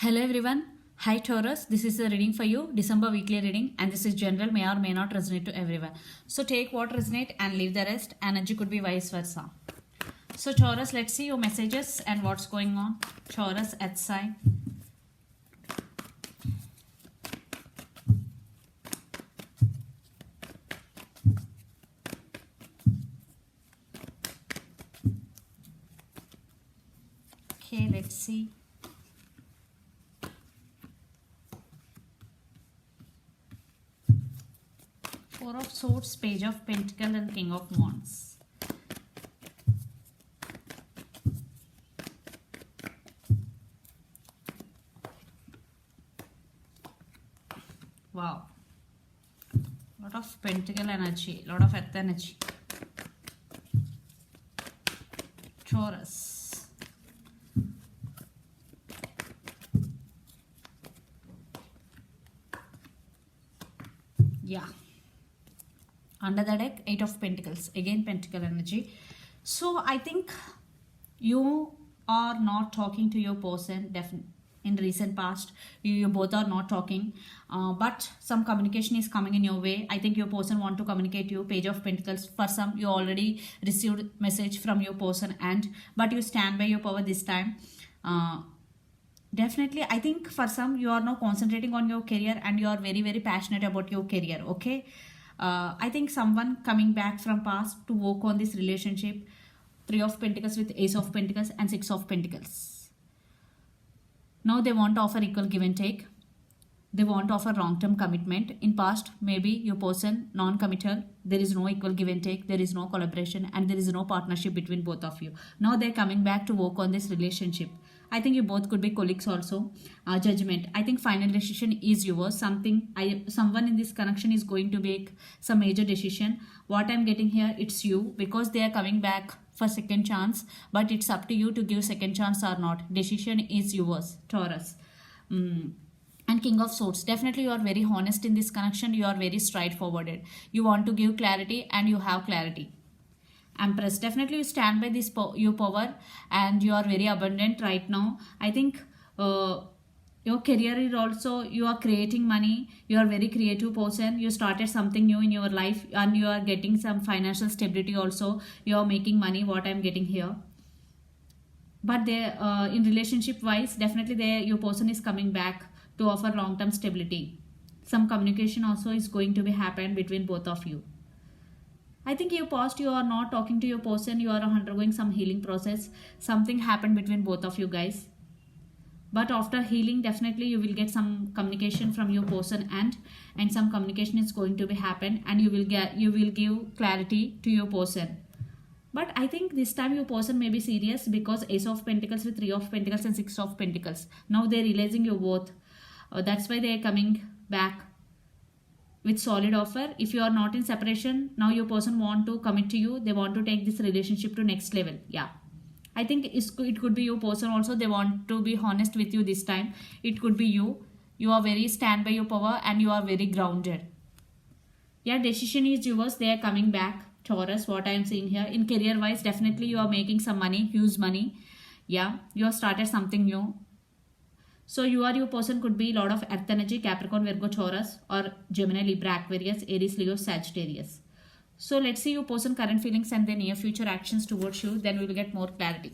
Hello everyone. Hi Taurus. This is a reading for you, December weekly reading, and this is general, may or may not resonate to everyone. So take what resonate and leave the rest. Energy could be vice versa. So Taurus, let's see your messages and what's going on. Taurus, Earth sign. Okay, let's see. Four of Swords, Page of Pentacles, and King of Wands. Wow. Lot of Pentacle energy, lot of Earth energy. Taurus. Yeah. Under the deck, Eight of Pentacles, again Pentacle energy. So I think you are not talking to your person definitely in recent past. You both are not talking, but some communication is coming in your way. I think your person want to communicate you. Page of Pentacles. For some, you already received message from your person, but you stand by your power this time. Definitely, I think for some, you are now concentrating on your career and you are very passionate about your career. Okay. I think someone coming back from past to work on this relationship. Three of Pentacles with Ace of Pentacles and Six of Pentacles. Now they want to offer equal give and take. They want to offer long-term commitment. In past, maybe your person non-committal. There is no equal give and take. There is no collaboration and there is no partnership between both of you. Now they're coming back to work on this relationship. I think you both could be colleagues also. Judgment. I think final decision is yours. Someone in this connection is going to make some major decision. What I'm getting here, it's you, because they are coming back for second chance. But it's up to you to give second chance or not. Decision is yours, Taurus. And King of Swords. Definitely you are very honest in this connection. You are very straightforward. You want to give clarity and you have clarity. Empress. Definitely you stand by this your power and you are very abundant right now. I think your career is also, you are creating money. You are very creative person. You started something new in your life and you are getting some financial stability also. You are making money, what I'm getting here. But they in relationship wise, definitely your person is coming back to offer long-term stability. Some communication also is going to be happen between both of you. I think you past, you are not talking to your person, you are undergoing some healing process. Something happened between both of you guys. But after healing, definitely you will get some communication from your person and some communication is going to be happen and you will give clarity to your person. But I think this time your person may be serious because Ace of Pentacles with Three of Pentacles and Six of Pentacles. Now they're realizing your worth. That's why they're coming back with solid offer. If you are not in separation, now your person want to commit to you. They want to take this relationship to next level. Yeah. I think it could be your person also. They want to be honest with you this time. It could be you. You are very stand by your power and you are very grounded. Yeah, decision is yours. They are coming back. Taurus, what I am seeing here. In career wise, definitely you are making some money, huge money. Yeah, you have started something new. So your person could be a lot of Earth energy, Capricorn, Virgo, Taurus, or Gemini, Libra, Aquarius, Aries, Leo, Sagittarius. So let's see your person current feelings and their near future actions towards you. Then we will get more clarity.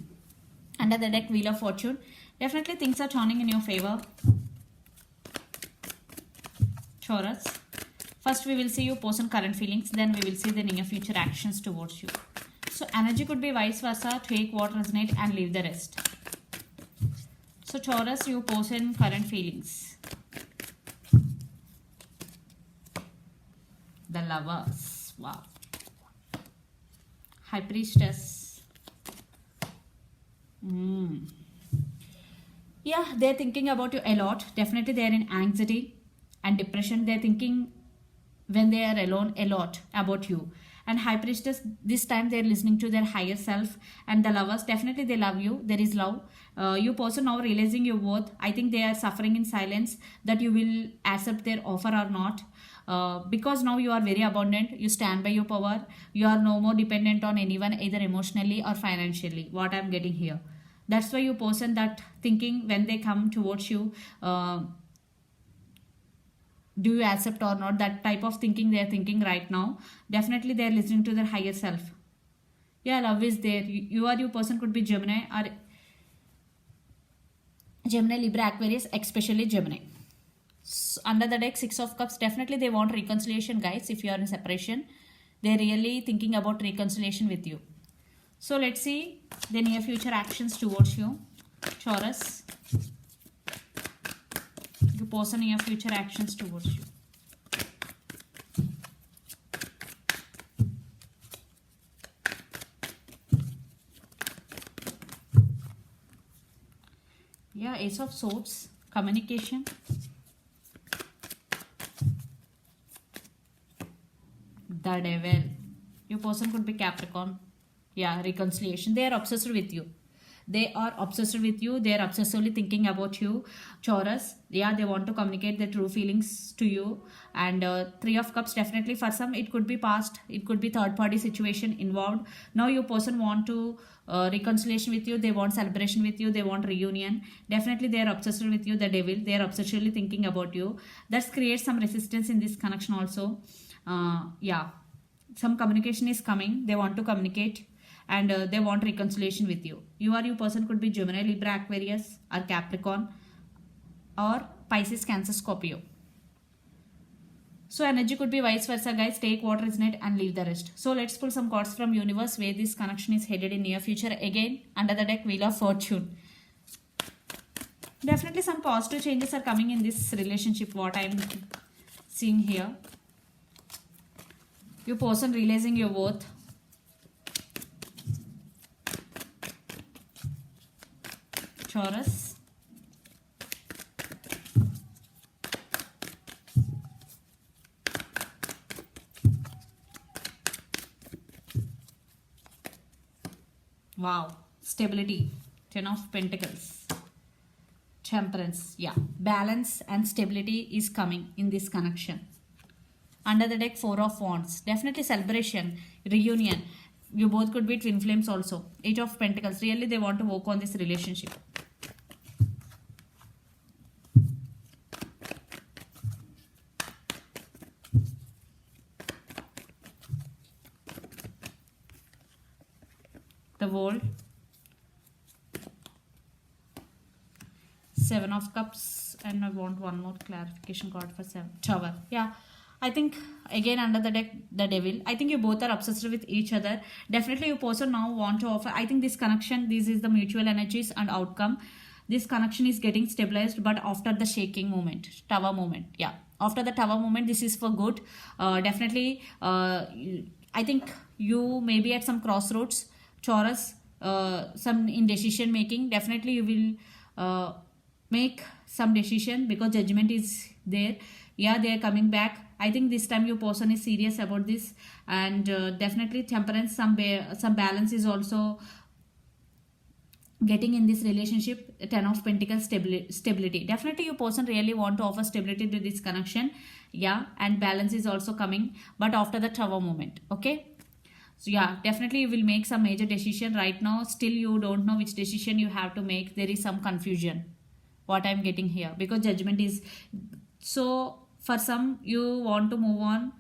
Under the deck, Wheel of Fortune. Definitely things are turning in your favor. Taurus. First we will see your person current feelings. Then we will see the near future actions towards you. So energy could be vice versa. Take what resonate and leave the rest. So Taurus, your person current feelings. The Lovers. Wow. High Priestess. Yeah, they're thinking about you a lot. Definitely they're in anxiety and depression. They're thinking when they are alone a lot about you. And High Priestess, this time they're listening to their higher self. And the Lovers, definitely they love you. There is love. Your person now realizing your worth. I think they are suffering in silence that you will accept their offer or not. Because now you are very abundant. You stand by your power. You are no more dependent on anyone, either emotionally or financially. What I'm getting here. That's why you person that thinking when they come towards you, do you accept or not, that type of thinking they are thinking right now. Definitely they are listening to their higher self. Yeah, love is there. You or your person could be Gemini, or Gemini, Libra, Aquarius, especially Gemini. Under the deck, Six of Cups, definitely they want reconciliation, guys. If you are in separation, they're really thinking about reconciliation with you. So let's see the near future actions towards you, Taurus. Your person near future actions towards you. Yeah, Ace of Swords, communication. The Devil. Your person could be Capricorn. Yeah, reconciliation. They are obsessed with you. They are obsessed with you. They are obsessively thinking about you, Taurus. Yeah, they want to communicate their true feelings to you. And Three of Cups, definitely for some, it could be past. It could be third party situation involved. Now your person want to reconciliation with you. They want celebration with you. They want reunion. Definitely they are obsessed with you, the Devil. They are obsessively thinking about you. That creates some resistance in this connection also. Yeah, some communication is coming. They want to communicate, and they want reconciliation with you. You or your person could be Gemini, Libra, Aquarius, or Capricorn, or Pisces, Cancer, Scorpio. So energy could be vice versa, guys. Take what resonates and leave the rest. So let's pull some cards from universe where this connection is headed in near future. Again, under the deck, Wheel of Fortune. Definitely some positive changes are coming in this relationship, what I'm seeing here. Your person realizing your worth. Taurus. Wow. Stability. Ten of Pentacles. Temperance. Yeah. Balance and stability is coming in this connection. Under the deck, Four of Wands. Definitely celebration, reunion. You both could be twin flames also. Eight of Pentacles. Really, they want to work on this relationship. The World. Seven of Cups. And I want one more clarification card for seven. Tower. Yeah. I think again under the deck, the Devil. I think you both are obsessed with each other. Definitely you person now want to offer. I think this connection, this is the mutual energies and outcome. This connection is getting stabilized, but after the shaking moment, tower moment. Yeah. After the tower moment, this is for good. Definitely, I think you may be at some crossroads, Taurus, some in decision making. Definitely you will make some decision because judgment is there. Yeah, they are coming back. I think this time your person is serious about this, and definitely temperance, some balance is also getting in this relationship. Ten of Pentacles, stability. Definitely your person really want to offer stability to this connection. Yeah, and balance is also coming, but after the tower moment. Okay. So yeah, definitely you will make some major decision right now. Still you don't know which decision you have to make. There is some confusion. What I'm getting here, because judgment is so. For some, you want to move on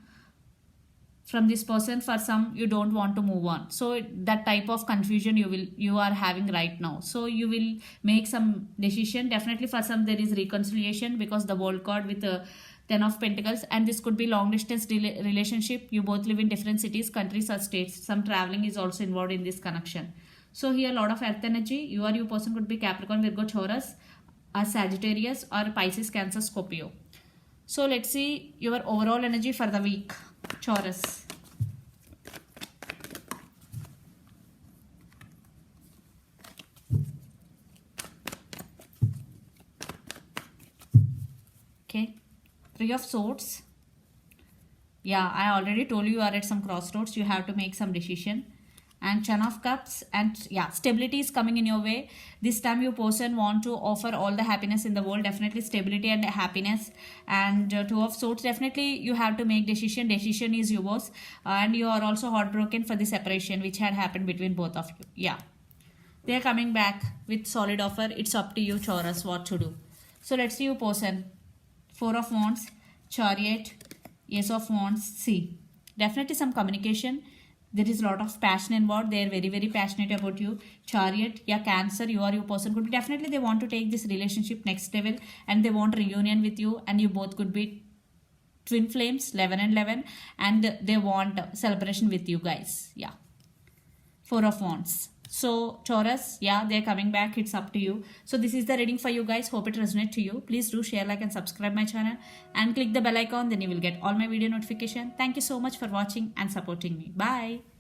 from this person. For some, you don't want to move on. So that type of confusion you are having right now. So you will make some decision. Definitely for some, there is reconciliation because the World card with the Ten of Pentacles, and this could be long distance relationship. You both live in different cities, countries, or states. Some traveling is also involved in this connection. So here a lot of earth energy. You or your person could be Capricorn, Virgo, Taurus, or Sagittarius, or Pisces, Cancer, Scorpio. So let's see your overall energy for the week, Taurus. Okay, Three of Swords. Yeah, I already told you are at some crossroads. You have to make some decision. And Ten of Cups, and yeah, stability is coming in your way. This time your person want to offer all the happiness in the world. Definitely stability and happiness. And Two of Swords, definitely you have to make decision. Decision is yours, and you are also heartbroken for the separation which had happened between both of you. Yeah, They are coming back with solid offer. It's up to you, Taurus, what to do. So let's see you person. Four of Wands, Chariot, Ace of Wands. See, definitely some communication. There is a lot of passion involved. They are very, very passionate about you. Chariot, yeah, Cancer, you or your person could be definitely they want to take this relationship next level and they want reunion with you, and you both could be twin flames, 11 and 11, and they want celebration with you guys. Yeah. Four of Wands. So Taurus, yeah, they're coming back. It's up to you. So this is the reading for you guys. Hope it resonates to you. Please do share, like and subscribe my channel and click the bell icon. Then you will get all my video notification. Thank you so much for watching and supporting me. Bye.